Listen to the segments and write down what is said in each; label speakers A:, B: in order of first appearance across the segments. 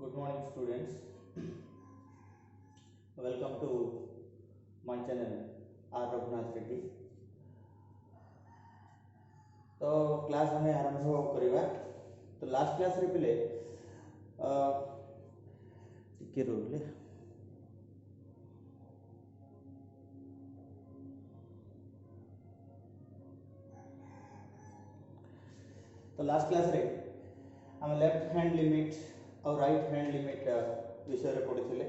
A: Good morning, students. Welcome to my channel R Raghunath Reddy. तो class हमें आरंभ करवा। तो लास्ट क्लास रे पिले टिके रोले तो लास्ट क्लास रे हम लेफ्ट हैंड लिमिट और राइट हैंड लिमिट विषय रे पढ़िथिले।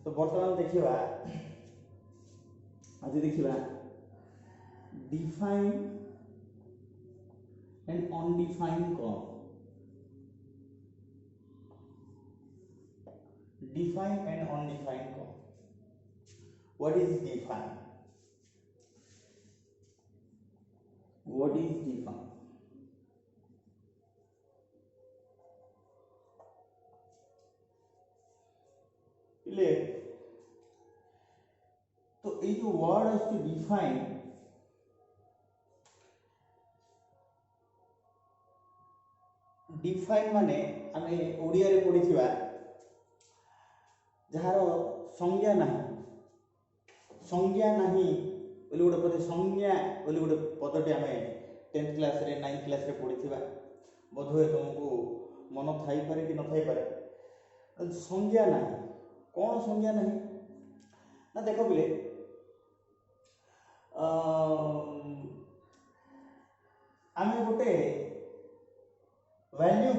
A: तो वर्तमान देखिबा आज देखिबा डिफाइन एंड अनडिफाइंड कौन। डिफाइन एंड अनडिफाइंड कौन। What is define, what is define. ले तो ये जो वर्ड है डिफाइन डिफाइन माने आमे ओडिया रे पढिथिबा जहार संज्ञा नाही बोली गोटे पद संज्ञा बोली गोटे पदटे आमे 10th क्लास रे 9th क्लास रे पढिथिबा। बोधवे तुमको मन थाई पारे कि न थाई पारे। संज्ञा नाही कौन संज्ञा नहीं ना देखो बोले आमे गोटे वैल्यू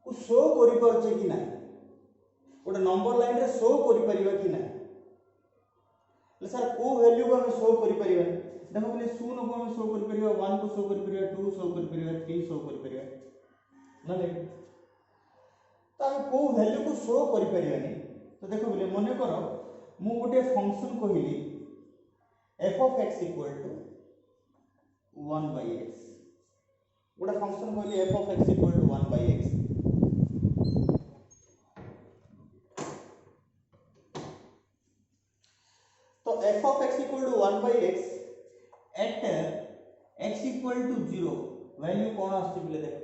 A: को शो करि परछे कि ना, गोटे नंबर लाइन रे शो करि परिबा कि ना। ले सर को वैल्यू को हम शो करि परिबा। देखो बोले 0 को हम शो करि परिबा, 1 को शो करि परिबा, 2 शो करि परिबा, 3 शो करि परिबा ना। ले तो हम को वैल्यू को शो करि परिबानी। तो देखो बोले मने करो मु गोटे फंक्शन कहली f of x equal to 1 by x। गोटे फंक्शन कहली f of x equal to 1 by x। तो f of x equal to 1 by x at x equal to 0 value कौन आछी बोले देखो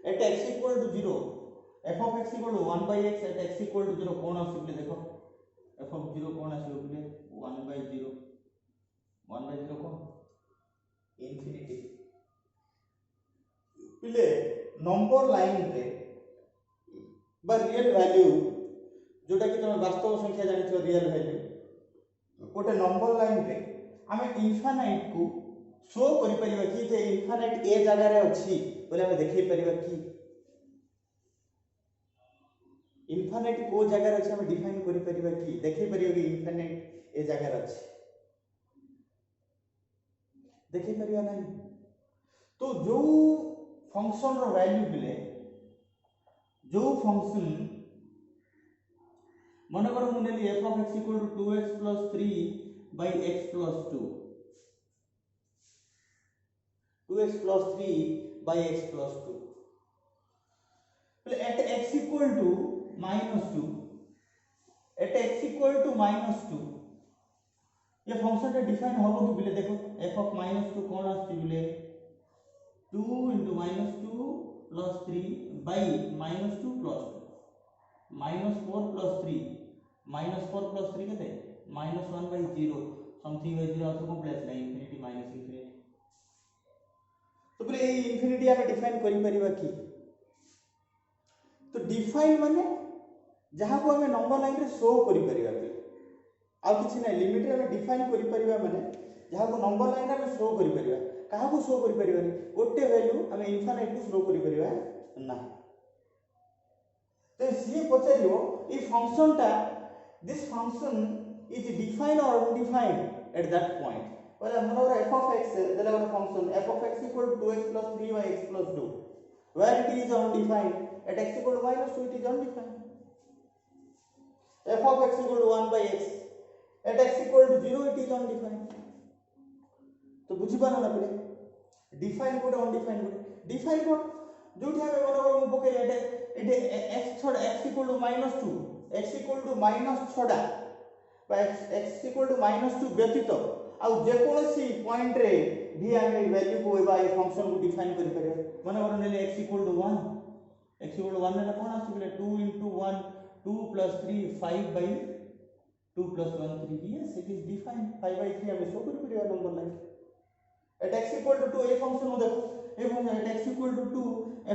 A: at x equal to 0 f of x equal to 1 by x at x equal to 0 कौन आछी बोले देखो f of 0 कौन आछी बोले 1 by 0 कौन इंफिनिटी। पिले नंबर लाइन रे बा रियल वैल्यू जोटा कि तुम वास्तव संख्या जानिछो रियल वैल्यू गोटे नंबर लाइन रे आमे इनफाइनाइट को शो करि परिबा कि जे इनफाइनाइट ए जगह रे अछि बोले आमे देखै परिबा कि इनफाइनाइट को जगह रे अछि आमे डिफाइन करि परिबा कि देखै परिबा कि इनफाइनाइट ए जगह रे अछि देखै परिबा नहीं। तो जो फंक्शन रो वैल्यू बिले जो फंक्शन मन कर मु नेली f of x equal to 2x plus 3 by x plus 2 2x plus 3 by x plus 2 at x equal to minus 2 at x equal to minus 2 ये फंक्शन रे डिफाइन होबो कि बिले देखो f of minus 2 कोन आछि बिले 2 into minus 2 plus 3 by minus 2 plus 2 minus 4 plus 3 minus 4 plus 3 केते minus 1 by 0 something by 0 also complex ना infinity minus infinity। तो बोले ए इंफिनिटी हम डिफाइन करि परिबा कि। तो डिफाइन माने जहां को हम नंबर लाइन रे शो करि परिबा कि आ किछि नै लिमिट रे हम डिफाइन करि परिबा माने जहां को नंबर लाइन रे हम शो करि परिबा कहा को शो करि परिबा नि गोटे वैल्यू हम इनफाइनाइट को शो करि परिबा ना। तो सी पचारियो ई फंक्शन टा दिस फंक्शन इज डिफाइन और अनडिफाइंड एट दैट पॉइंट। बोले मनोर f of x देला गोटे function f of x equal to 2x plus 3 by x plus 2 where it is undefined at x equal to minus 2 it is undefined। f of x equal to 1 by x at x equal to 0 it is undefined। तो बुझी पाना ना पड़े define code undefined code define code जोठी हमें मनोर मु पके एटे x छोड़ x equal to minus 2 x equal to minus छोड़ा बा x equal to minus 2 व्यतीत आउ जे कोनोसी पॉइंट रे भी आमे वैल्यू को एबा ए फंक्शन को डिफाइन करि परियो माने और नेले x = 1 x = 1 नेला कोन आसी बोले 2 * 1 2 + 3 5 by 2 + 1 3 yes it is defined 5 by 3 आमे शो करि परियो number line at x = 2 a function को देखो a function at x = 2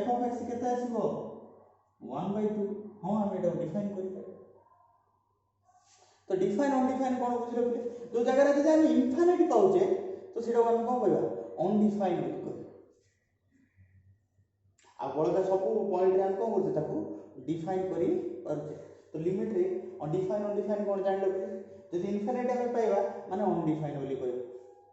A: f of x केता आसीबो 1/2 हां आमे एटा डिफाइन करि परियो तो डिफाइन अनडिफाइन कोन बुझले बोले जो जगह रे जे हम इनफाइनाइट पाउचे तो सेटा को हम कोन कहबा अनडिफाइन बोली कहबा आ बळका सब पॉइंट रे हम कोन करते ताको डिफाइन करी परचे तो लिमिट रे अनडिफाइन कोन जानले बोले जदि इनफाइनाइट हम पाइबा माने अनडिफाइन बोली कहबा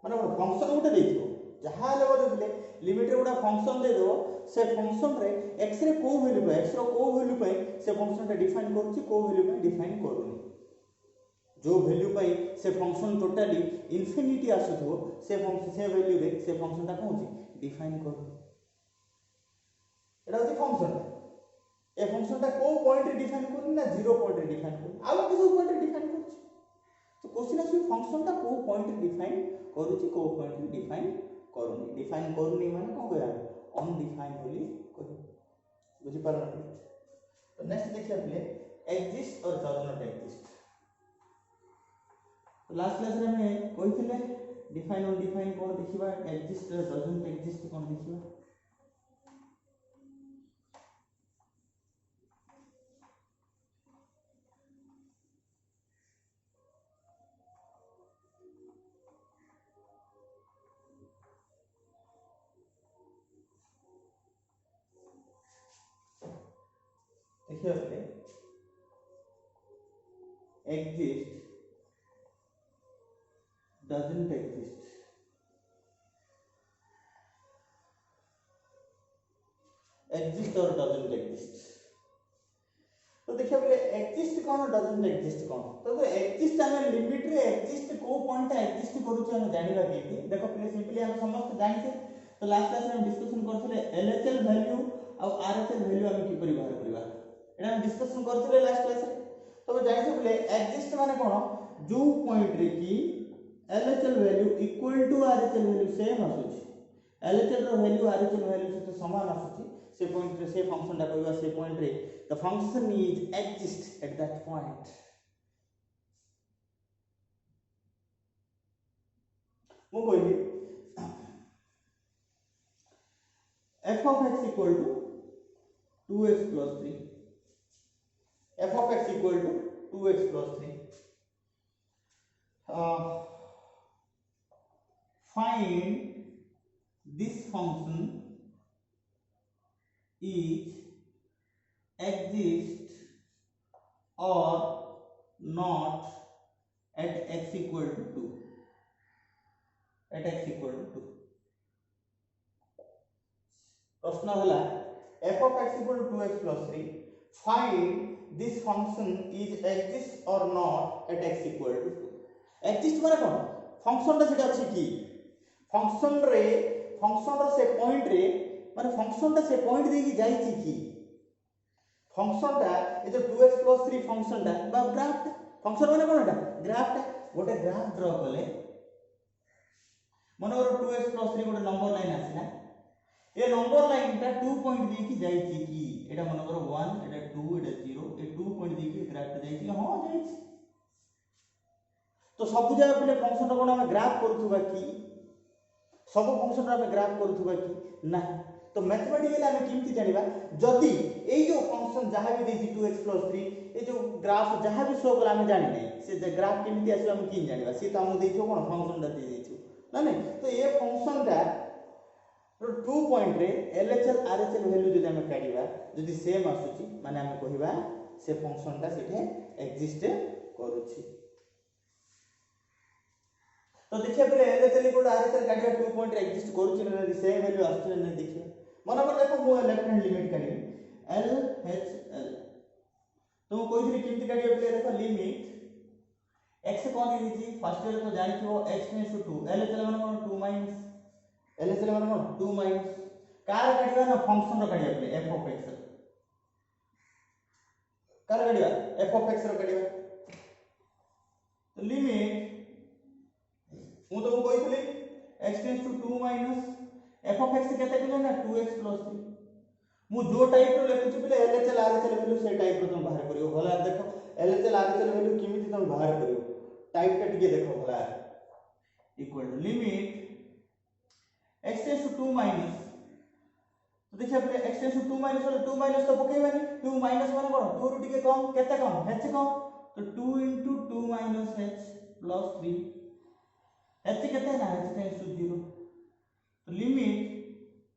A: माने फंक्शन उठे देथिबो जहा लेवल बोले लिमिट रे उडा फंक्शन दे दो से फंक्शन रे x रे को वैल्यू पे x रो को वैल्यू पे से फंक्शन टा डिफाइन करूची को वैल्यू पे डिफाइन करूनी जो वैल्यू पाई से फंक्शन टोटली इनफिनिटी आसुथो से फंक्शन से वैल्यू रे से फंक्शन ता कहूची डिफाइन करू एटा होची फंक्शन ए फंक्शन ता को पॉइंट रे डिफाइन करू ना 0 पॉइंट रे डिफाइन करू आउ किस पॉइंट रे डिफाइन करूची तो क्वेश्चन आसी फंक्शन ता को पॉइंट रे डिफाइन करूची को पॉइंट रे डिफाइन करूनी माने कोन कहया अनडिफाइन बोली कहू बुझी पारना तो नेक्स्ट देखिया पले एग्जिस्ट और does not exist last class रे हमें कहिथिले डिफाइन अनडिफाइन कोन देखिबा एग्जिस्ट डजंट एग्जिस्ट कोन देखिबा देखिए पहले एग्जिस्ट doesn't exist exist और doesn't exist तो देखिए बोले exist कौन doesn't exist कौन तो exist हमें लिमिट रे exist को पॉइंट exist करू छ हम जानिबा केति देखो प्ले सिंपली हम समस्त जानते तो लास्ट क्लास में हम डिस्कशन करथिले LHL वैल्यू और RHL वैल्यू हम की करी बाहर करबा एटा हम डिस्कशन करथिले लास्ट क्लास रे तो जानिते बोले exist माने कोन जो पॉइंट रे की LHL value equal to RHL value same आसुची LHL रो वैल्यू RHL वैल्यू से समान आसुची से पॉइंट रे से फंक्शन टा कहबा से पॉइंट रे the function is exist at that point मु कहली f of x equal to 2x plus 3 f of x equal to 2x plus 3 find this function is exist or not at x equal to 2 at x equal to 2 प्रश्न होला f of x equal to 2x plus 3 find this function is exist or not at x equal to 2 exist माने कोन function ता सेटा अछि की function रो से point रे माने फंक्शन ता से पॉइंट देकी जाई छी की फंक्शन ता ए जो 2x + 3 फंक्शन ता बा ग्राफ फंक्शन माने कोन एटा ग्राफ ता गोटे ग्राफ ड्रा करले माने और 2x + 3 गोटे नंबर लाइन आसिला ए नंबर लाइन ता 2 पॉइंट देकी जाई छी की एटा माने और 1 एटा 2 एटा 0 ए 2 पॉइंट देकी ग्राफ ता जाई छी हां जाई छी तो सब जगह पहले फंक्शन रो कोन हम ग्राफ करथुबा की सब फंक्शन रो हम ग्राफ करथुबा की ना तो मैथमेटिकली हम किमती जानिबा जदी एई जो फंक्शन जहां भी देछि 2x + 3 ए जो ग्राफ जहां भी शो कला हम जानि नै से ग्राफ किमती आसी हम की जानिबा से त हम देछो कोन फंक्शन दा दे देछो ना नहीं तो ए फंक्शन दा रो 2 पॉइंट रे LHL RHL वैल्यू जदी हम काढिबा जदी सेम आसुची माने हम कहिबा से फंक्शन दा सेठे एग्जिस्ट करूची तो देखिए पहले LHL equal RHL काढिया 2 point exist करूची ना सेम वैल्यू आसुची ना देखिए मन पर देखो मो लेफ्ट हैंड लिमिट काढी LHL तो मो कोइ थरी किमती काढिया पहले देखो लिमिट x कोन देछि फर्स्ट ईयर तो जानि थियो x → 2 LHL माने कोन 2 माइनस LHL माने कोन 2 माइनस कार काढिया ना फंक्शन रो काढिया पहले f of x कार काढिया f of x रो काढिया तो लिमिट मु तो कहली x tends to 2 minus f of x केते पिले ना 2x + 3 मु जो टाइप रो लिखुची पिले LHL RHL वैल्यू से टाइप रो तुम बाहर करियो भला देखो LHL RHL वैल्यू किमिति तुम बाहर करियो टाइप टा टिके देखो भला equal to limit x tends to 2 minus तो देखिए अपने x टेंड्स टू 2 माइनस वाला 2 माइनस तो पकेबानी 2 माइनस माने कोन 2 रु टिके कम केते कम h कम तो 2 * 2 माइनस h प्लस 3 h केते है ना h टेंड्स टू 0 तो limit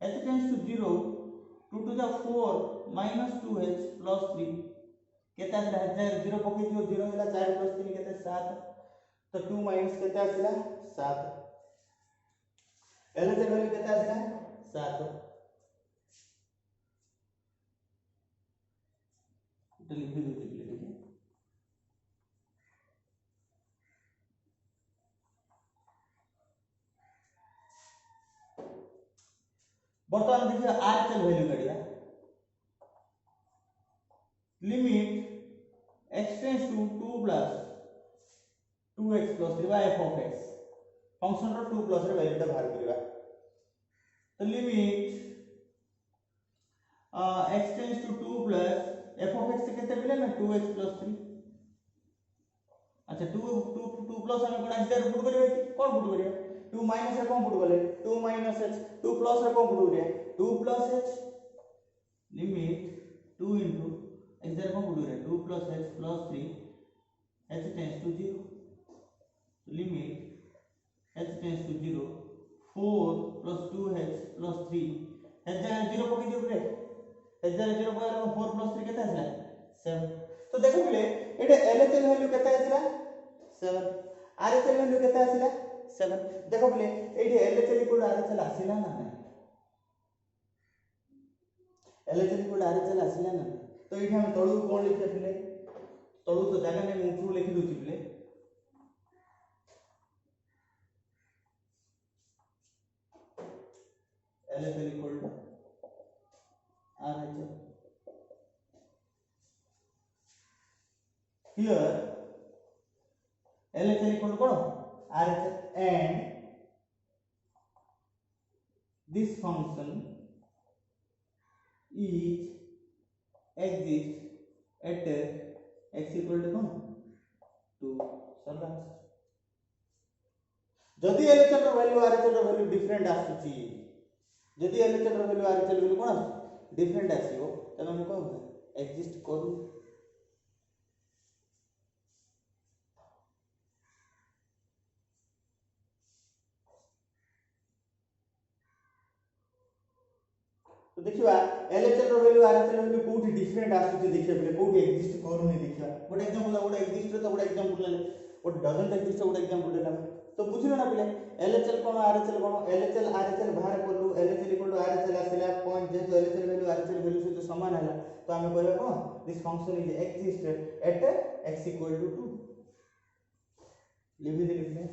A: h tends to 0 2 to the 4 minus 2h plus 3 केते आसला 0 पके दियो 0 होला 4 plus 3 केते 7 तो 2 minus केते आसला 7 LHL वैल्यू केते आसला 7 तो लिख दे ठीक है वर्तमान देखिए RHL वैल्यू काढिया limit x tends to 2 plus 2x plus 3 f of x function रो 2 प्लस रे वैल्यू ता बाहर करबा तो limit x tends to 2 plus f of x केते मिले ना 2x प्लस 3 अच्छा 2 प्लस हम कोन आंसर पुट करबे कि कोन पुट करबे 2 माइनस रे कोन पुट करले 2 माइनस h 2 प्लस रे कोन पुट करबे 2 plus h limit 2 into x there कोन पुट करबे 2 plus h plus 3 h tends to 0 limit h tends to 0 4 plus 2h plus 3 h जगह 0 पके दियो रे h जगह 0 पके 4 plus 3 केते आसला 7 तो देखो बिले एटे LHL वैल्यू केते आसला 7 RHL वैल्यू केते आसला 7 देखो बिले एटे LHL इक्वल RHL आसिला ना नहीं LHL इक्वल RHL आसिला ना तो एठी हम तळु कोन लिखते बिले तळु तो जगह ने ऊपर लिखि दोछि बिले LHL equal to RHL. Here LHL equal to what? RHL and this function is exist at x equal to what? 2. सरला जदि LHL रो वैल्यू RHL रो वैल्यू डिफरेंट आसुची जदि LHL रो वैल्यू RHL वैल्यू कोन डिफरेंट आसीबो तब हम कोन एग्जिस्ट करू तो देखिबा LHL रो वैल्यू RHL वैल्यू कोठी डिफरेंट आसुची देखिबा बले कोठी एग्जिस्ट करूनी देखिबा गोटे एग्जांपल गोटे एग्जिस्ट रे तो गोटे एग्जांपल ले गोटे डजंट एग्जिस्ट गोटे एग्जांपल लेला तो बुझिलो ना पिले LHL कोन RHL कोन LHL RHL बाहर करलु LHL इक्वल टू RHL आसिला पॉइंट जे LHL वैल्यू RHL वैल्यू से तो समान हैला तो हमें कहबा कोन this function is exist at x equal to 2 लिख दे लिखले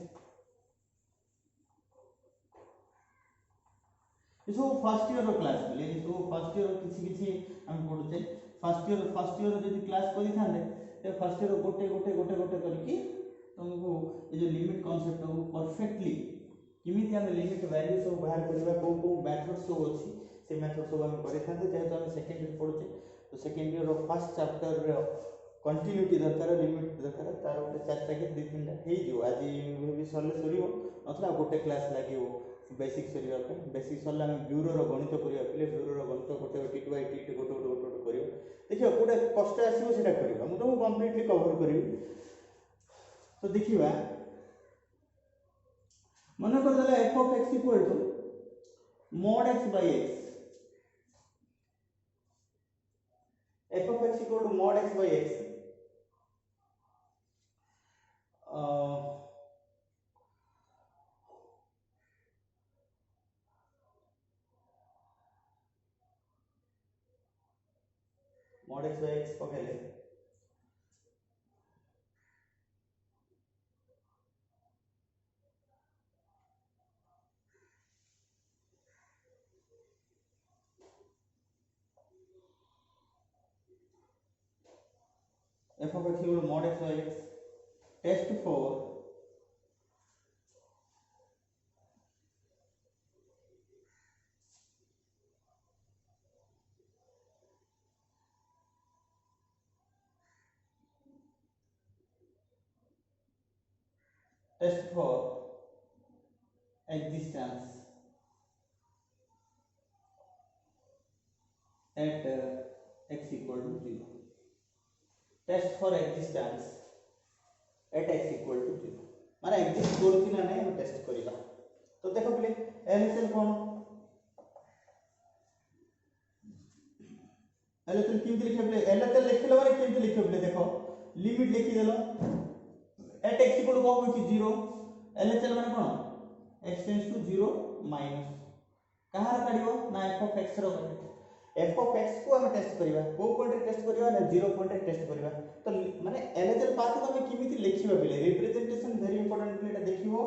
A: इसो फर्स्ट ईयर रो क्लास ले इसो फर्स्ट ईयर किछि किछि हम पढुचे फर्स्ट ईयर जदी क्लास करि थांदे ते फर्स्ट ईयर गोटे करके तुमको ये जो लिमिट कांसेप्ट को परफेक्टली किमिति हम लिमिट वैल्यू सब बाहर करबा को मेथड सब अछि से मेथड सब हम करि थांदे जेहेतु हम सेकंड ईयर पढुचे तो second year row first chapter रे कंटिन्यूटी दरकार लिमिट दरकार तार गोटे चारटा के दि तीनटा हे जो आज भी सरले सरियो नथला गोटे क्लास लागियो बेसिक सरिया पे बेसिक सरला हम ब्यूरो रो गणित करिया पले ब्यूरो रो गणित गोटे टी बाय टी गोटे करियो देखियो कोडे कष्ट आसीबो सेटा करियो हम तो कंप्लीटली कवर करियो तो देखिबा मन कर देला f of x equal to mod x by x f of x equal to mod x by x mod x by x पकेले f of x equal to mod x by x test for test for existence at x equal to 0. Test for existence at x equal to 0 माने exist करूची ना नहीं हम test करिबा। तो देखो play LHL कोन LHL किंति लिखे प्ले LHL लिखलो माने किंति लिखे प्ले देखो लिमिट लिखि देलो at x equal to कोन होची 0 LHL माने कोन x टेंड्स टू 0 माइनस कहार काढिबो ना f of x row f of x को हम टेस्ट करिबा को पॉइंट रे टेस्ट करिबा ना 0 पॉइंट रे टेस्ट करिबा। तो माने LHL पार्ट को हम किमिति लिखिबा बेले रिप्रेजेंटेशन वेरी इंपोर्टेंट प्लेटा देखिबो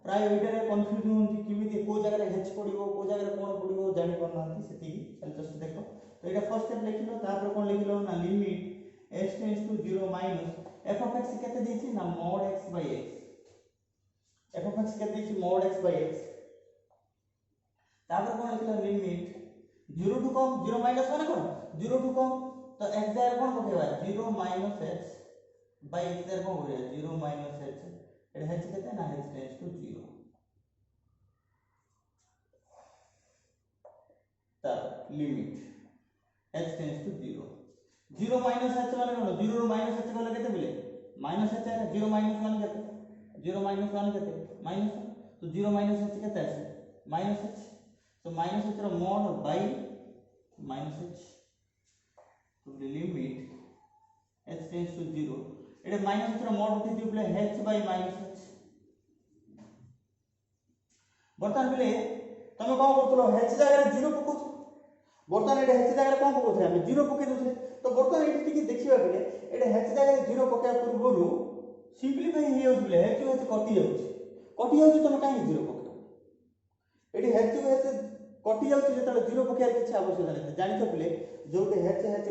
A: प्राय ओइटा रे कंफ्यूज होंती किमिति को जगह रे h पडिबो को जगह रे कोन पडिबो जानि करनांती सेति चल जस्ट देखो। तो एटा फर्स्ट स्टेप लिखिलो तापर कोन लिखिलो ना limit x tends to 0 minus f of x केते देछि ना mod x by x f of x केते देछि mod x by x तापर कोन लिखिलो लिमिट 0 टू कम 0 माइनस माने कोन 0 टू कम तो x देर कोन पकेबा 0 माइनस h बाय x देर कोन होया 0 माइनस h एटा h केते ना h टेंड्स टू 0 तब limit h tends to 0 0 minus h माने कोन 0 रो माइनस h गले केते मिले माइनस h है 0 माइनस 1 केते 0 माइनस 1 केते माइनस तो 0 माइनस h केते आसे माइनस h तो माइनस h रो mod बाय माइनस h तो लिमिट h टेंड्स टू 0 एटा माइनस h रो mod उठी दिउ प्ले h बाय माइनस h बर्तन प्ले तमे कोन करतलो h जगह 0 पको बर्तन एटा h जगह कोन पको थे हम 0 पके दोथे। तो बर्तन एटी टिके देखिबा बेले एटा h जगह 0 पके पूर्वरु सिंपलीफाई हे होत बेले h कटि जाउची तमे काहे 0 पके एटी h कटि जाउची जेतले 0 पकेर किछ आवश्यकता नै जानि तो प्ले जोटे h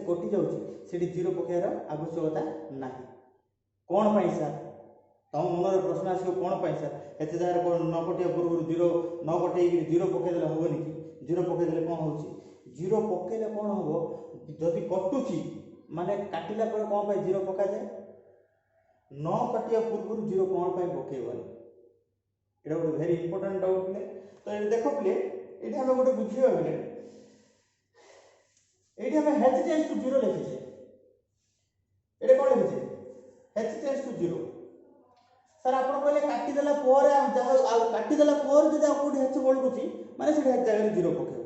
A: कटि जाउची सेठी 0 पकेर आवश्यकता नाही कोन पई सर तम मनर प्रश्न आसी कोन पई सर h जगह को न कटिया पूर्व 0 न कटै कि 0 पके देले होबनी कि 0 पके देले कोन होउची 0 पकेले कोन होबो जदि कटुची माने काटिला पर कोन पई 0 पका जाय न कटिया पूर्व 0 कोन पई पकेबनी एटा ଗୋଟେ very important डाउट प्ले। तो ये देखो प्ले एठी हम गोटे बुझियो बेले एठी हम h tends to 0 लिखिजे Etah cone लिखिजे h tends to 0 sir आपण कहले काटी देला पर जहा काटी देला पर जदि आपको h बोलकुची माने से h जगह 0 पकेबो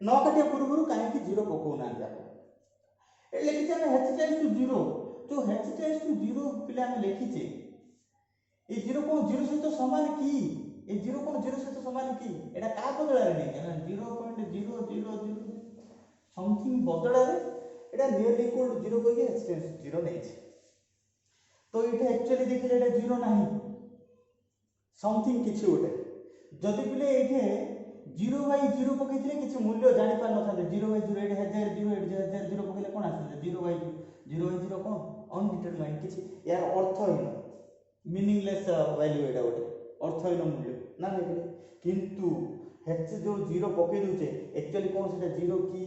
A: न काटिया पूर्व काहे कि 0 पको ना जा ए लिखिजे हम h टेंड्स टू 0 जो h टेंड्स टू 0 पिले हम लिखिजे ए 0 कोन 0 सहित समान की ए 0 कोन 0 सहित समान की एटा का बदला रे नै 0.000 समथिंग बदला रे एटा नियरली इक्वल टू 0 कोइ h टेंड्स 0 नै छै। तो एटा एक्चुअली देखिले एटा 0 नाही समथिंग किछि ओटे जदि पिले एठे 0 बाय 0 पकेथिले किछि मूल्य जानि पार न थाते 0 बाय 0 एटा 0 पकेले कोन आसे 0 बाय 0 कोन अनडिटरमाइंड किछि यार अर्थहीन मीनिंगलेस वैल्यू एटा ओटे अर्थहीन मूल्य ना नै किंतु h जो 0 पके दुचे एक्चुअली कोन सेटा 0 की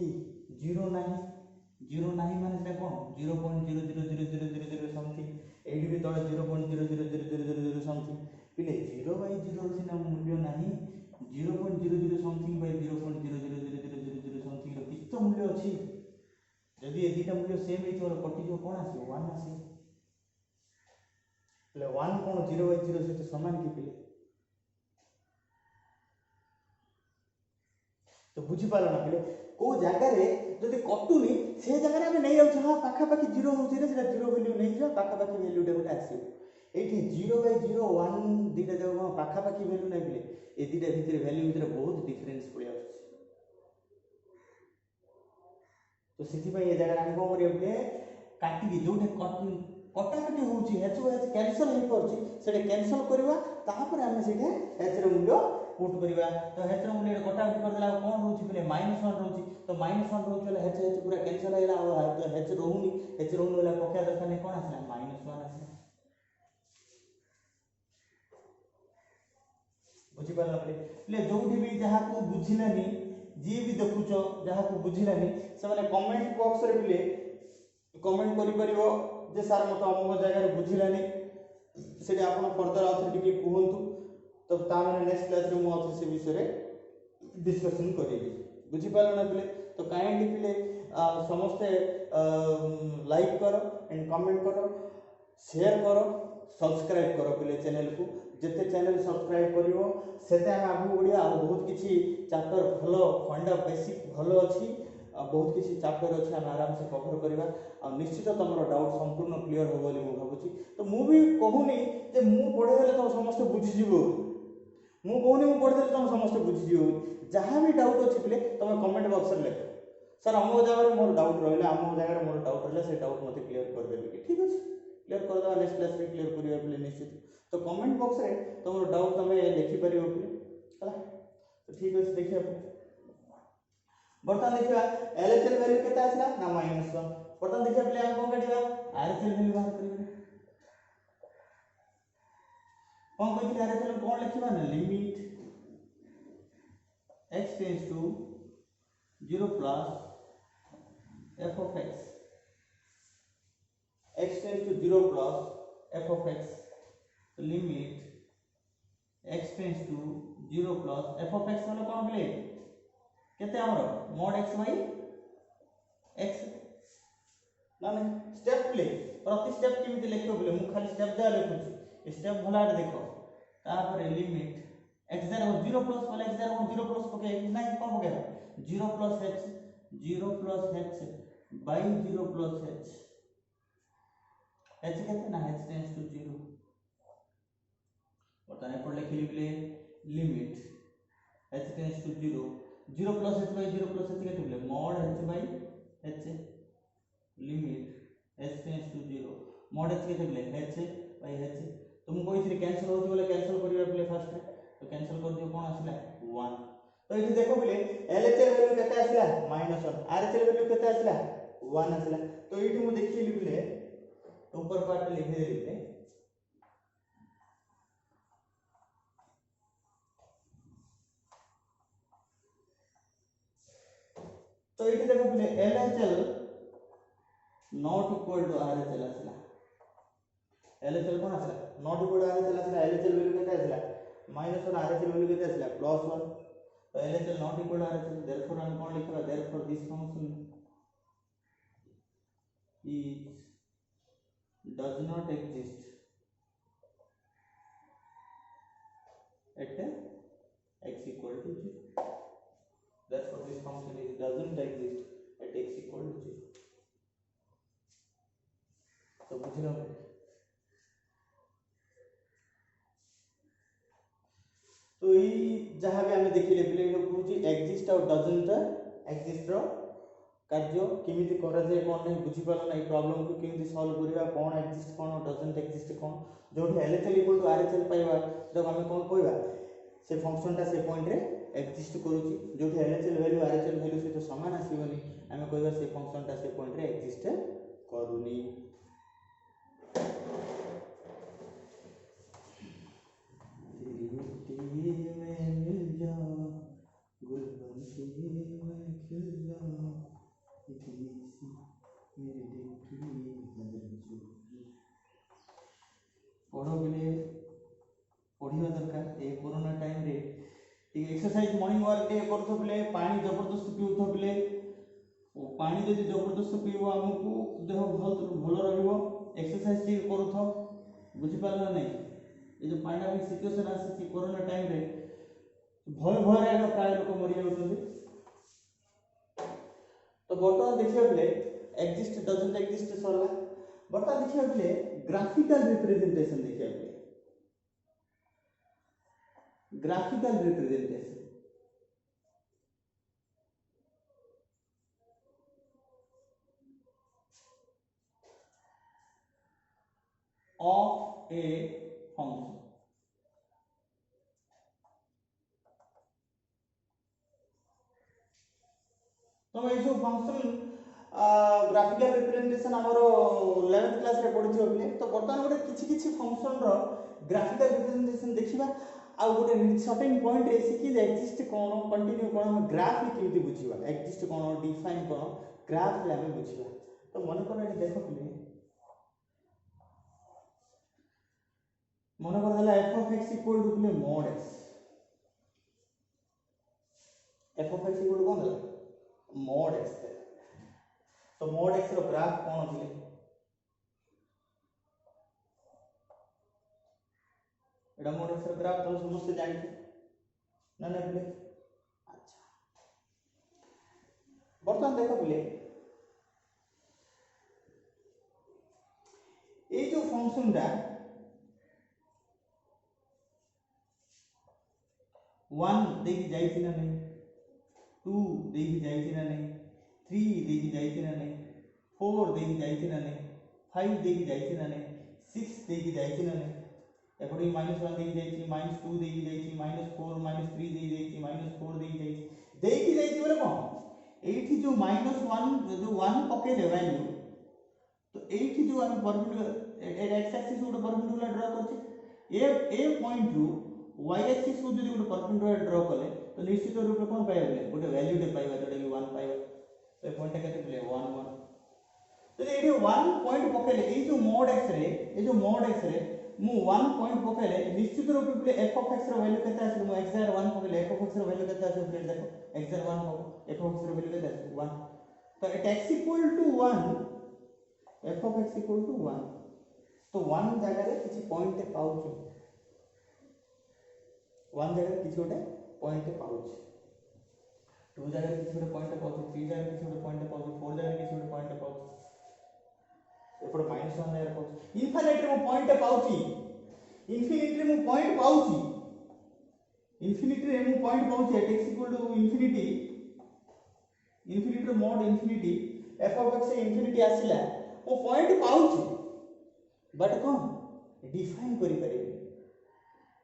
A: 0 नाही माने सेटा कोन 0.00000 समथिंग एडी भी तळे 0.00000 समथिंग पिले 0 बाय 0 सिना मूल्य नाही 0.00 समथिंग बाय 0.00000 समथिंग रो कितो मूल्य अछि यदि ए दिटा मूल्य सेम हे तो कटि जो कोन आसी 1 आसी ले 1 कोन 0 बाय 0 से समान की पिले तो बुझी पाला ना पिले को जगह रे जदि कटुनी से जगह रे हम नै जाउ हां पाखा पाखी 0 होउची रे सेटा 0 वैल्यू नै जा पाखा पाखी वैल्यू टे गोटे आसी एठी 0 बाय 0 1 दिटा जाउ पाखा पाखी वैल्यू नै पिले ए दिटा भितरे वैल्यू भितरे बहुत डिफरेंस पड़े आछी। तो सेति पई ए जगह हम को करियो पिले काटी दि जोटे कटाकटी होउची h कैंसिल हे परची सेटे कैंसिल करबा तापर हम सेटे h रो मूल्य पुट करबा। तो h रो मूल्य कटाकटी कर देला कोन होउची पले -1 रहउची तो -1 रहउची वाला h पूरा कैंसिल हैला तो h रोहुनी वाला पक्का दरकार नै कोन आसला -1 आसला बुझी पाला पले जोठी भी जहा को बुझिलानी जी भी देखुचो जहा को बुझिलानी से माने कमेंट बॉक्स रे पले कमेंट करि परिबो जे सर मत अमुक जगह रे बुझिलानी से आप फर्दर आउे टे कहतु तो ताने नेक्स्ट क्लास रे मु आउे से विषय डिस्कशन करी बुझीपार ना पिले तो काइंडली पिले समस्ते लाइक करो एंड कमेंट करो शेयर करो सब्सक्राइब करो पिले चैनल को जिते चैनल सब्सक्राइब करिवो सेते हम आगु बढ़िया आ बहुत किछि चैप्टर भलो फंडा बेसिक भलो अछि बहुत किसी चैप्टर अच्छे आम आराम से कवर करवा आ निश्चित तुम डाउट संपूर्ण क्लीयर हो बोली भावुची तो मु भी कहूनी जे मु पढ़ेले तुम समस्त बुझीजिव मु कहूनी मु पढ़ेले तुम समस्त बुझीजिव जहाँ भी डाउट अच्छे बोले तुम कमेंट बॉक्स में लिख सर अमुक जगह मोर डाउट रहा अमुक जगह मोर डाउट रहा से डाउट मत क्लीयर करदेवे कि ठीक अच्छे क्लीयर करदे नेक्स्ट क्लास में क्लीयर करवा पे निश्चित तो कमेंट बॉक्स में तुम डाउट तुम लिखिपर पे है तो ठीक अच्छे देखिए बर्तमान देखिए एलएचएल वैल्यू केते आसला ना -1 बर्तमान देखिए पहले हम कोन काटिबा आरएचएल वैल्यू बाहर करिबा कोन कहिली आरएचएल कोन लिखिबा ना limit x tends to 0 plus f of x tends to 0 plus f of x तो limit x tends to 0 plus f of x माने कोन बोले केते हमर mod x by x ना स्टेप प्ले प्रति स्टेप केमिति लिखियो बोले मु खाली स्टेप जा लिखुची स्टेप भलाट देखो तापर लिमिट x 0 प्लस वाला x 0 प्लस पके नहीं कोन पकेबा 0 plus h by 0 plus h केते ना h टेंड्स टू 0 बताने पर लिखली बोले limit h tends to 0 plus h by 0 plus h केते बोले mod h by h limit h tends to 0 mod h केते बोले h by h तुम कोई थ्री कैंसिल होती बोले कैंसिल करिया बोले फर्स्ट तो कैंसिल कर दियो कोन आसिला 1 तो इथे देखो बोले एलएचएल वैल्यू केते आसिला -1 आरएचएल वैल्यू केते आसिला 1 आसिला तो इथे मु देखिली बोले ऊपर पार्ट लिख देले तो ये देखो बोले LHL not equal to RHL आसला LHL कोन आसला नॉट इक्वल टू RHL आसला LHL वैल्यू केते आसला -1 RHL वैल्यू केते आसला +1 तो LHL not equal to RHL therefore हम कोन लिखबा therefore this function is does not exist at x equal to 0 therefore this function is doesn't exist at x equal to 0 तो बुझलो तो ई जहां भी हमें देखिले प्ले कहूची एग्जिस्ट और डजंट एग्जिस्ट रो कार्य केमिति करा जाय कोन नहीं बुझी पालो नहीं प्रॉब्लम को केमिति सॉल्व करिवा कोन एग्जिस्ट कोन डजंट एग्जिस्ट कोन जोठी LHL इक्वल टू RHL पाइबा जब हमें कोन कहबा से फंक्शन ता से पॉइंट रे एग्जिस्ट करूची जोठी LHL वैल्यू RHL वैल्यू से तो समान आसीबनी हमें कहबा से फंक्शन ता से पॉइंट रे एग्जिस्ट करूनी पढ़ो बोले पढ़िया दरकार ए कोरोना टाइम रे एक्सरसाइज मॉर्निंग वॉक टे करथो बोले पानी जबरदस्त पीउथो बोले पानी जदि जबरदस्त पीबो हमकु देह भल रहइबो एक्सरसाइज टे करथो बुझि पाला नहीं ये जो पैंडेमिक सिचुएशन आसी कोरोना टाइम रे भय भय रे प्राय लोक मरि जाउछथि तो बर्तमान देखिए बोले एग्जिस्ट डजंट एग्जिस्ट सरला बर्तमान देखिए बोले ग्राफिकल रिप्रेजेंटेशन देखिए बोले graphical representation of a function तो ये जो फंक्शन ग्राफिकल रिप्रेजेंटेशन हमरो 11th क्लास रे पढिथियो बोले तो बर्तमान गोटे किछि किछि फंक्शन रो ग्राफिकल रिप्रेजेंटेशन देखिबा आ गोटे सर्टेन पॉइंट रे सिकी जे एक्जिस्ट कोन कंटिन्यू कोन हम ग्राफ रे केमिति बुझिबा एक्जिस्ट कोन डिफाइन कोन ग्राफ रे हम बुझिबा तो मन कर देखो बोले मन कर देला f of x equal to बोले mod x, f of x equal to कोन देला mod x दे। तो mod x रो ग्राफ कोन होतले, एडा mod x रो ग्राफ तो समस्त जानते ना ना बोले। अच्छा बर्तमान देखो बोले ये जो फंक्शन दा 1 देखि जाइछि ना नहीं, 2 देखि जाइछि ना नहीं, 3 देखि जाइछि ना नहीं, 4 देखि जाइछि ना नहीं, 5 देखि जाइछि ना नहीं, 6 देखि जाइछि ना नहीं, एपटे -1 देखि जाइछि, -2 देखि जाइछि, -4 -3 देखि जाइछि, -4 देखि जाइछि बोले कोन एठी जो -1 जो 1 पकेले वैल्यू, तो एठी जो हम परपेंडिकुलर एक्स एक्सिस गोटे परपेंडिकुलर ड्रा करछि, ए पॉइंट रु y एक्सिस को जदि गोटे परपेंडिकुलर ड्रा कले तो निश्चित रूप से कोन पाइबे गोटे वैल्यू दे पाइबा जोटा कि 1 पाइबा। तो ए पॉइंट केते बोले 1 1। तो एठी 1 पॉइंट पकेले ए जो मोड x रे, ए जो मोड x रे मु 1 पॉइंट पकेले निश्चित रूप से f of x रो वैल्यू केते आसे, मु x 1 पकेले f of x रो वैल्यू केते आसे फ्रेंड देखो x 1 को f of x रो वैल्यू केते आसे 1। तो at x equal to 1 f of x equal to 1, तो 1 जगह रे किछि पॉइंट पाउछु, 1 जगह रे किछि गोटे पॉइंट पाउछु, 2 जगह रे किछि गोटे पॉइंट पाउछु, 3 जगह रे किछि गोटे पॉइंट पाउछु, 4 जगह रे किछि गोटे पॉइंट पाउछु, एपड़ -1 जगह रे पाउछु, इनफिनिटी रे मु पॉइंट पाउछि, इनफिनिटी रे मु पॉइंट पाउछि, इनफिनिटी रे मु पॉइंट पाउछि at x equal to infinity, infinity रे mod infinity f of x infinity आसिला ओ पॉइंट पाउछु, बट कोन डिफाइन करि परिबे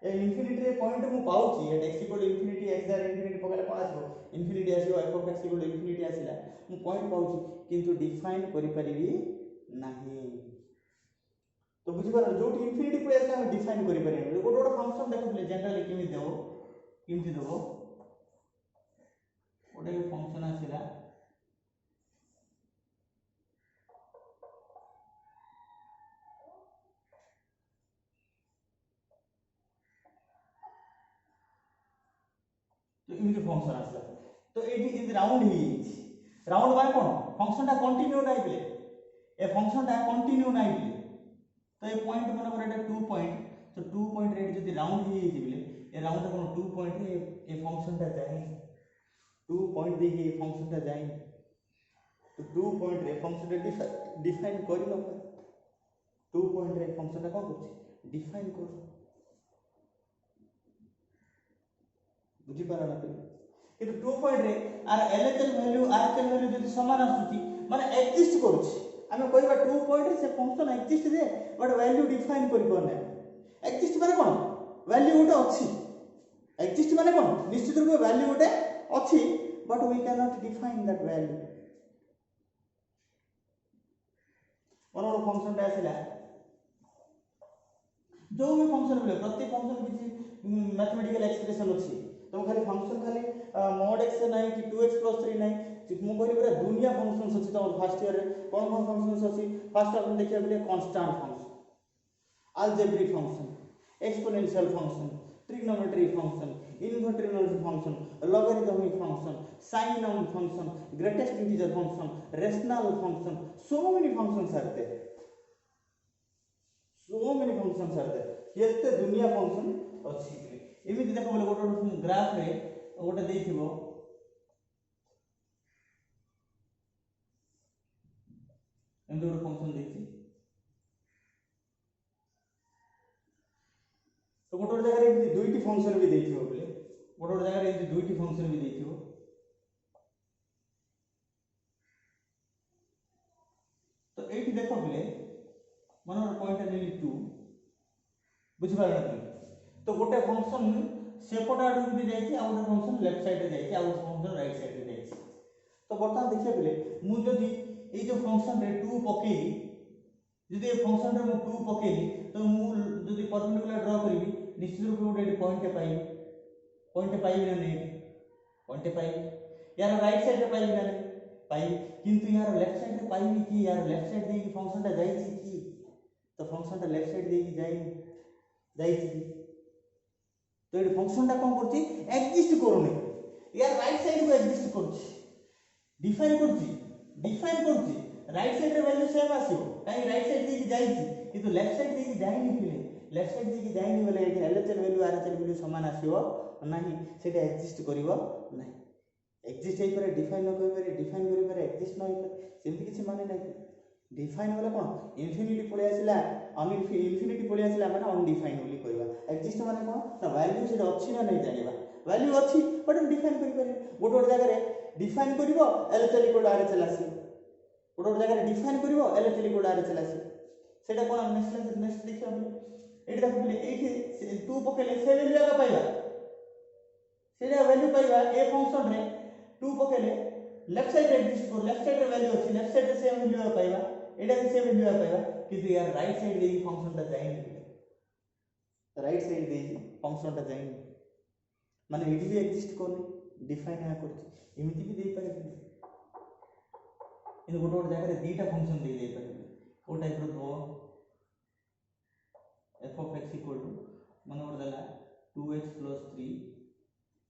A: ए इनफिनिटी रे पॉइंट मु पाउछि at x equal to infinity x दार इनफिनिटी पकले कोन आछो इनफिनिटी आसीबो f of x equal to infinity आसिला मु पॉइंट पाउछि किंतु डिफाइन करि परिबी नाही। तो बुझि पार जो इनफिनिटी को आसे हम डिफाइन करि परिबे गोटे गोटे फंक्शन देखले जनरली केमि देबो केमि देबो गोटे फंक्शन आसिला तो इमिति फंक्शन आसला, तो eighty is round he round माने कोन फंक्शन ता कंटिन्यू नाइ प्ले, ए फंक्शन ता कंटिन्यू नाइ प्ले, तो ए पॉइंट मन पर एटा 2 पॉइंट, तो 2 पॉइंट रे जदी round he जिबले A round cone 2 point रे ए फंक्शन ता जाई 2 पॉइंट दे ए फंक्शन ता जाई, तो 2 पॉइंट रे फंक्शन ता डिफाइन करि न पाए, 2 पॉइंट रे फंक्शन ता कोन करछि डिफाइन कर, बुझी पारा ना कि 2 पॉइंट रे आर एलएचएल वैल्यू आरएचएल वैल्यू जदी समान आसुची माने एक्जिस्ट करूची, आमे कहबा 2 पॉइंट रे से function exist they but value define करि परने, एक्जिस्ट माने कोन वैल्यू गोटे अछि, एक्जिस्ट माने कोन निश्चित रूप वैल्यू गोटे अछि but we can not define that value. और फंक्शन ता आसिला जो भी फंक्शन बोले प्रति फंक्शन किसी मैथमेटिकल एक्सप्रेशन अछि, तो खाली फंक्शन खाली mod x नाही कि 2x + 3 नाही, मु कहली पूरा दुनिया फंक्शंस अछि। तो फर्स्ट ईयर रे कोन कोन फंक्शंस अछि, फर्स्ट अपन देखिया बोले constant function, algebraic function, exponential function, trigonometry function, invertible function, logarithmic function, sine function, greatest integer function, rational function, so many functions are there, so many functions are there, केते दुनिया function अछि। एमिति देखो बोले गोटे गोटे ग्राफ रे गोटे देथिबो एमि गोटे फंक्शन देछि, तो गोटे गोटे जगह रे दुईटी फंक्शन भी देथिबो बोले गोटे गोटे जगह रे दुईटी फंक्शन भी देथिबो, तो एठी देखो बोले मन पॉइंट नेली 2 बुझि पारला कि, तो गोटे फंक्शन सेपट आडू भी जाइछि आ गोटे फंक्शन लेफ्ट साइड रे जाइछि आ गोटे फंक्शन राइट साइड रे जाइछि। तो बर्तमान देखिए बोले मु जदी ए जो फंक्शन रे 2 पकेली, जदी ए फंक्शन रे मु 2 पकेली तो मु जदी परपेंडिकुलर ड्रा करिवि निश्चित रूप गोटे पॉइंट पाइबि ना नहीं पॉइंट पाइबि, यार राइट साइड रे पाइबि ना पाइबि, किंतु यार लेफ्ट साइड रे पाइबि कि यार लेफ्ट साइड दे फंक्शन ता जाइछि कि, तो फंक्शन ता लेफ्ट साइड दे जाई, जाइछि तो ये फंक्शन टा कोन करछि एग्जिस्ट करूनी यार राइट साइड को एग्जिस्ट करछि डिफाइन करछि राइट साइड रे वैल्यू सेम आसीबो काई राइट साइड दे जाइछि किंतु लेफ्ट साइड दे जाइनि फिले लेफ्ट साइड दे जाइनि बोले एठी एलएचएल वैल्यू आरएचएल वैल्यू समान आसीबो नाही सेटा एग्जिस्ट करिवो नाही एग्जिस्ट हे करे डिफाइन न करि पारे डिफाइन करि पारे एग्जिस्ट न हे सेमति किछि माने नाही डिफाइन वाला कोन इन्फिनिटी पळे आसिला इन्फिनिटी पळे आसिला माने अनडिफाइन बोली कहबा एग्जिस्ट माने कोन ना वैल्यू सेटा अछि ना नै जानिबा वैल्यू अछि बट हम डिफाइन करि पारे गोटे जगह रे डिफाइन करिवो एलएचएल इक्वल आरएचएल आसीबो गोटे जगह रे डिफाइन करिवो एलएचएल इक्वल आरएचएल आसीबो सेटा कोन नेक्स्ट देखियो एठी देखो बोले एठी 2 पकेले से वैल्यू आगा पाइबा सेटा वैल्यू पाइबा ए फंक्शन रे 2 पकेले लेफ्ट साइड एग्जिस्ट कर लेफ्ट साइड रे वैल्यू अछि लेफ्ट साइड रे सेम वैल्यू आ पाइबा एटा भी सेम वैल्यू आ पाइबा किंतु यार राइट साइड दे फंक्शन ता जाइनि राइट साइड दे फंक्शन ता जाइनि माने एठी भी एग्जिस्ट करनी डिफाइन आ करछि एमिति भी दे पारे इन गोटे जगह रे दीटा फंक्शन दे पारे ओ टाइप रो दो f of x equal to माने गोटे दला 2x plus 3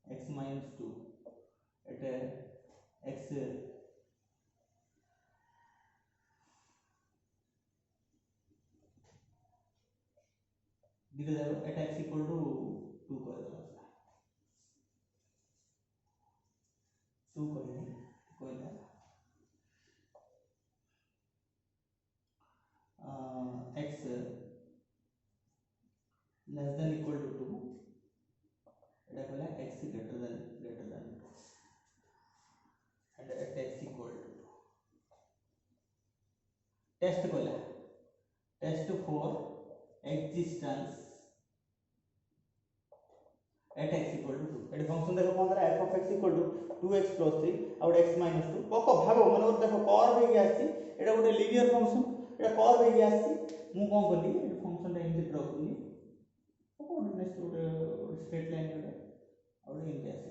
A: x minus 2 एटा x दीटा जाको एटा x equal to 2 कर दला 2 कहला x less than equal to 2 एटा कहला x greater than 2 and at x equal to test कहला test for existence at x equal to 2 Etah function देखो कोन दरा f of x equal to 2x plus 3 और x minus 2 पको भागो माने और देखो कर्व हे आसी एटा गोटे लीनियर फंक्शन एटा कर्व हे आसी मु कोन करली एटा फंक्शन टा इनके ड्रा करली पको नेक्स्ट गोटे स्ट्रेट लाइन गोटे और इनके आसी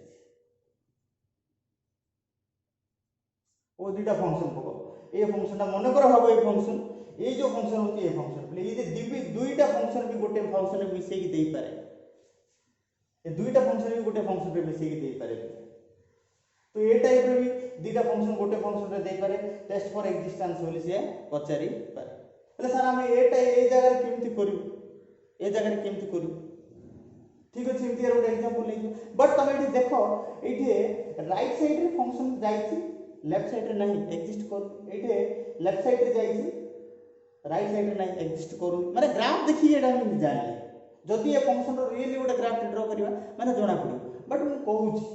A: ओ दुटा फंक्शन पको ए फंक्शन टा मन कर हबो ए फंक्शन ए जो फंक्शन होती ए फंक्शन बोले ये दिबी दुईटा फंक्शन भी गोटे फंक्शन में मिसे की देई पारे ए दुईटा फंक्शन भी गोटे फंक्शन रे मिसे की देई पारे तो ए टाइप रे भी दुईटा फंक्शन गोटे फंक्शन रे देई पारे टेस्ट फॉर एक्जिस्टेंस बोली से पचारी पारे એટલે सर हम एटा ए जगह रे केमति करू ए जगह रे केमति करू ठीक अछि एमति यार गोटे एग्जांपल ले बट तुम एठी देखो एठी राइट साइड रे फंक्शन जाईछि लेफ्ट साइड रे नहीं एग्जिस्ट कर एठी लेफ्ट साइड रे जाईछि राइट साइड रे नहीं एग्जिस्ट करू माने ग्राफ देखि एटा हम जानले जदि ए फंक्शन रो रियली गोटे ग्राफ ड्रा करबा माने जणा पड़ो बट हम कहूछि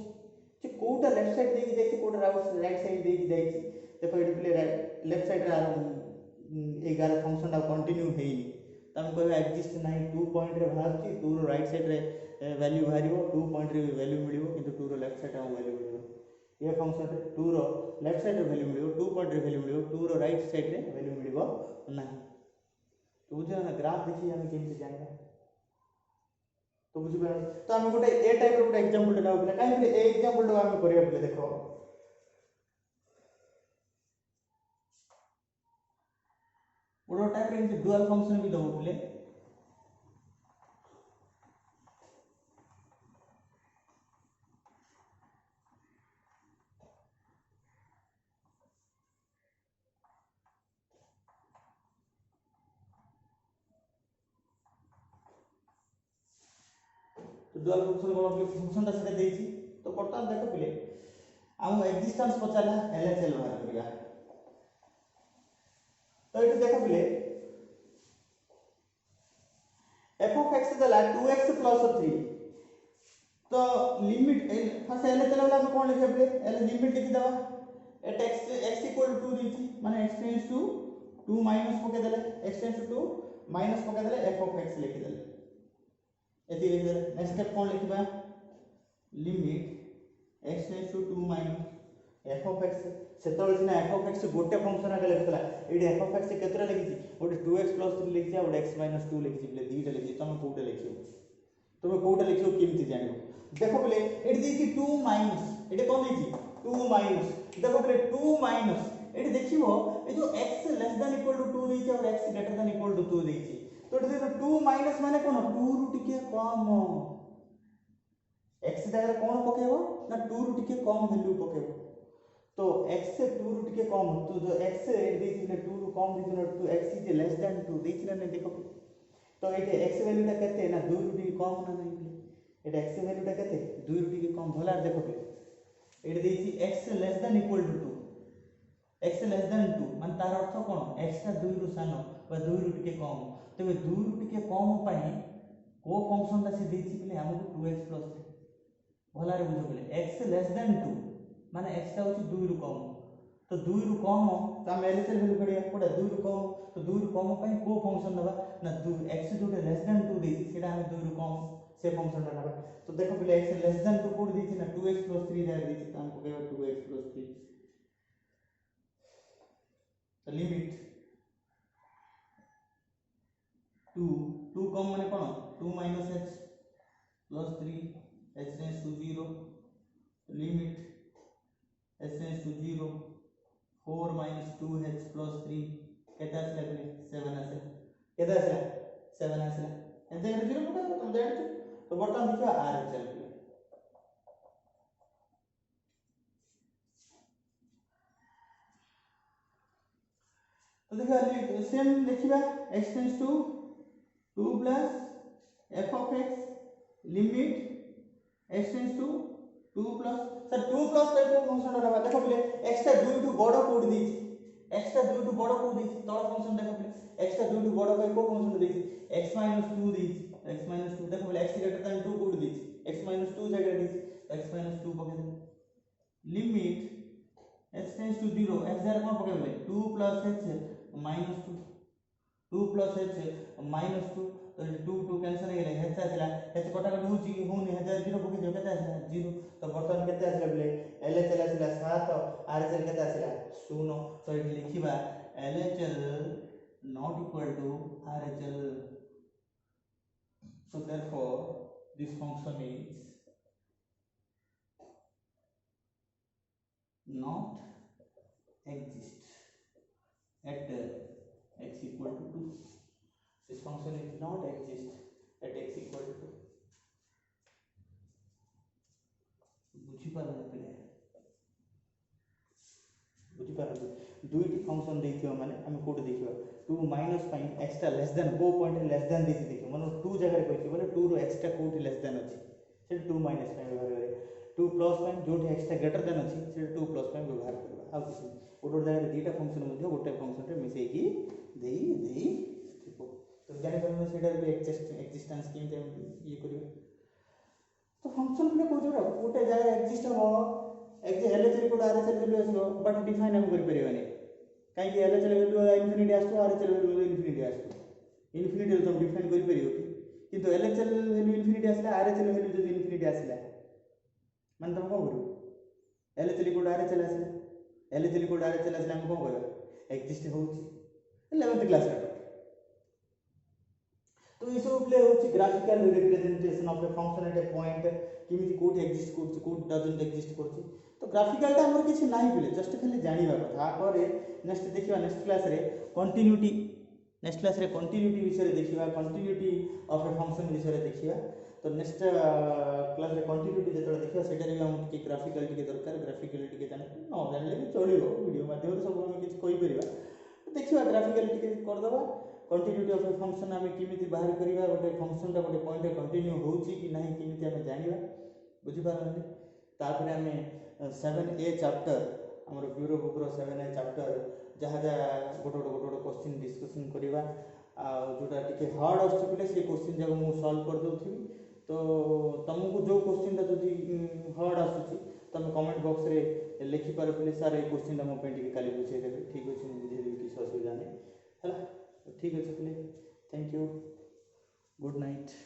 A: जे कोटा लेफ्ट साइड देकी जाईछि कोटा राइट साइड देकी जाईछि देखो एठी प्ले लेफ्ट साइड रे 11 फंक्शन टा कंटिन्यू हेइनी तम कहबा एग्जिस्ट नाही 2 पॉइंट रे बाहरछि 2 रो राइट साइड रे वैल्यू बाहरिबो 2 पॉइंट रे वैल्यू मिलिबो किंतु 2 रो लेफ्ट साइड रे वैल्यू मिलिबो ये फंक्शन रे 2 रो लेफ्ट साइड रे वैल्यू मिलिबो 2 पॉइंट रे वैल्यू मिलिबो 2 रो राइट साइड रे वैल्यू मिलिबो नाही तो बुझियो ना ग्राफ देखि हम केमति जानबा तो बुझिबा तो हम गोटे ए टाइप रो गोटे एग्जांपल लेना होबला काहे ए एग्जांपल रो हम करिया बोले देखो ओडो टाइप रे डुअल फंक्शन भी दबो बोले तो डुअल फंक्शन को फंक्शन ता सेटा देछि तो बर्तमान देखो बोले हम एक्जिस्टेंस पचाला एलएचएल बाहर करिया तो इट देखो बोले f of x दला 2x plus 3 तो लिमिट फर्स्ट एलएचएल वाला हम कोन लिखे बोले एल लिमिट लिखि दबा एट x इक्वल टू 2 दिछि माने x टेंड्स टू 2 माइनस पके देले x टेंड्स टू 2 माइनस पके देले f of x लिखि देले एति लिखि देले नेक्स्ट स्टेप कोन लिखबा limit x tends to 2 minus f of x सेतोल सिना f of x गोटे फंक्शन आके लिखतला एडी f of x केतरा लिखिछि गोटे 2x 3 लिखिछि और x 2 लिखिछि बोले दीटा लिखिछि तमे कोटा लिखियो तमे कोटा लिखियो केमति जानिबो देखो बोले एडी देछि 2 माइनस एडी कोन देछि 2 माइनस देखो बोले 2 माइनस एडी देखिबो ए जो x less than equal to 2 देछि और x greater than equal to 2 देछि तो देखो 2 माइनस माने कोन 2 रु टिके कम x जगह कोन पकेबो ना 2 रु टिके कम वैल्यू पकेबो तो x से 2 रु टिके कम तो जो x से देथिले 2 रु कम देथिले तो x इज लेस देन 2 देथिले ने देखो तो एटे x वैल्यू टा केते ना 2 रु टिके कम ना नहीं एटा x वैल्यू टा केते 2 रु टिके कम भला देखो एटे देछि x less than equal to 2 x less than 2 मान तार अर्थ कोन x टा 2 रु सानो बा 2 रु टिके कम तबे 2 रु टिके कम पई को फंक्शन ता से देछि बले हमको 2x 3 भला रे बुझो बले x लेस देन 2 माने x टा होछि 2 रु कम तो 2 रु कम तो हम एलएचएल वैल्यू करिया कोडा 2 रु कम तो 2 रु कम पई को फंक्शन नबा ना 2 x जोटे लेस देन 2 देछि सेटा हम 2 रु कम से फंक्शन टा नबा तो देखो बले x लेस देन 2 कोड देछि ना 2x 3 जाय देछि तो हमको कहबा 2x 3 तो लिमिट 2 कम माने कोन 2 minus h plus 3 h tends to 0 limit h tends to 0 4 minus 2h plus 3 केता आसला बले 7 आसला केता आसला 7 आसला एते 0 पका तुम जानते तो बर्तमान देखियो r चल तो देखिए सेम लिखिबा x tends to 2 plus f of x limit x tends to 2 plus सर 2 प्लस पे को फंक्शन रहबा देखो बले x टा 2 टू बड़ कोड देछि x टा 2 टू बड़ कोड देछि तळ फंक्शन देखो बले x टा 2 टू बड़ पे को फंक्शन देछि x - 2 देछि x - 2 देखो बले x ग्रेटर देन 2 कोड देछि x - 2 जगह देछि x - 2 पके दे limit h tends to 0 x जगह कोन पके बले 2 plus h minus 2 2 plus h minus 2 तो 2 2 कैंसिल हो गेले h आसला h कटा कट होची होनी h 0 पके जो केता आसला 0 तो बर्तमान केते आसला बले LHL आसला 7 RHL केते आसला 0 तो it लिखिबा LHL not equal to RHL so therefore this function is not exist at x equal to 2 this function is not exist at x equal to 2 बुझी पारन पिले बुझी पारन दुईटी फंक्शन देखियो माने हम कोड देखियो 2 माइनस पाई x टा लेस देन को पॉइंट लेस देन देछि देखियो माने 2 जगह कहछि बोले 2 रो x टा कोठी लेस देन अछि से 2 माइनस पाई व्यवहार करे 2 प्लस पाई जोठी x टा ग्रेटर देन अछि से 2 प्लस पाई व्यवहार करबा आ किछ ओटो जगह दीटा फंक्शन मध्ये गोटे फंक्शन रे मिसै की देई थिपो तो जानि परमे सेडा रे एक्जिस्टेंस केम ये करियो तो फंक्शन प्ले को जोरा गोटे जगह एक्जिस्ट हो LHL को RHL वैल्यू आसो बट डिफाइन हम कर परिबानी काई कि LHL वैल्यू इंफिनिटी आसो RHL वैल्यू इंफिनिटी आसो इंफिनिटी तो डिफाइन कर परियो किंतु LHL वैल्यू इंफिनिटी आसला RHL वैल्यू जदि इंफिनिटी आसला मान तुम को करू LHL को RHL आसला LHL को RHL आसला हम को करबा एक्जिस्ट होउची 11th क्लास रे तो ये सब प्ले होची graphical representation of a function at A point किमिति कोड एक्जिस्ट करछि कोड डजंट एक्जिस्ट करछि तो ग्राफिकल टा हमर किछि नाही बिले जस्ट खाली जानिबा कथा आपर नेक्स्ट देखिबा नेक्स्ट क्लास रे कंटिन्यूटी नेक्स्ट क्लास रे कंटिन्यूटी विषय देखिबा कंटिन्यूटी ऑफ ए फंक्शन विषय देखिबा तो नेक्स्ट क्लास रे कंटिन्यूटी जेतोले देखिबा सेटा रे हम कि ग्राफिकल टिके दरकार ग्राफिकल टिके जाने न जानले भी चलिबो वीडियो माध्यम रे सब हम किछि कहि परिबा देखिबा ग्राफिकल टिके कर दबा कंटिन्यूटी ऑफ ए फंक्शन आमे किमिति बाहर करिबा गोटे फंक्शन टा गोटे पॉइंट रे कंटिन्यू होउची कि नाही किमिति आमे जानिबा बुझि पारले तापर आमे 7a चैप्टर हमर ब्यूरो बुक रो 7a चैप्टर जहा जहा गोटे क्वेश्चन डिस्कशन करिबा आ जोटा टिके हार्ड आछी पिले से क्वेश्चन जाको मु सॉल्व कर दोथि तो तुमको जो क्वेश्चन टा जदी हार्ड आछी तुम कमेंट बॉक्स रे लिखि पार पिले सर ए क्वेश्चन टा मो पे टिके काली बुझे देबे ठीक अछि मु बुझे देबे किछ असुविधा नै हला ठीक है थैंक यू गुड नाइट।